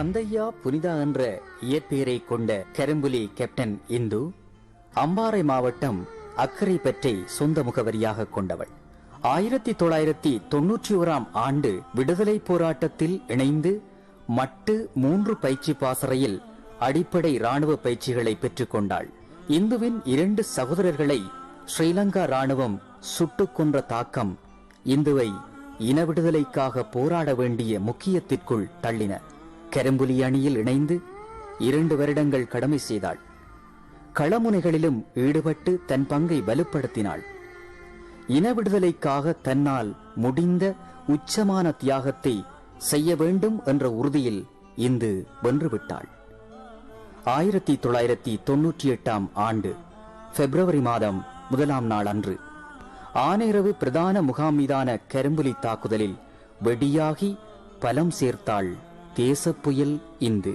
தந்தையா புனிதா என்ற இயற்பெயரை கொண்ட கரும்புலி கேப்டன் இந்து அம்பாறை மாவட்டம் அக்கரைப்பற்றை சொந்த முகவரியாக கொண்டவள். 1991 ஆண்டு விடுதலை போராட்டத்தில் இணைந்து மட்டு 3 பயிற்சி பாசறையில் அடிப்படை ராணுவ பயிற்சிகளை பெற்றுக் கொண்டாள். இந்துவின் 2 சகோதரர்களை ஸ்ரீலங்கா ராணுவம் சுட்டுக் கொன்ற தாக்கம் இந்துவை இன விடுதலைக்காக போராட வேண்டிய முக்கியத்திற்குள் தள்ளின. கரும்புலி அணியில் இணைந்து 2 வருடங்கள் கடமை செய்தாள். களமுனைகளிலும் ஈடுபட்டு தன் பங்கை வலுப்படுத்தினாள். இன விடுதலைக்காக தன்னால் முடிந்த உச்சமான தியாகத்தை செய்ய வேண்டும் என்ற உறுதியில் இந்து வென்றுவிட்டாள். 1998 ஆண்டு பிப்ரவரி மாதம் 1 நாள் அன்று ஆனைரவு பிரதான முகாம் மீதான கரும்புலி தாக்குதலில் வெடியாகி பலம் சேர்த்தாள் தேசப்புயல் இந்து.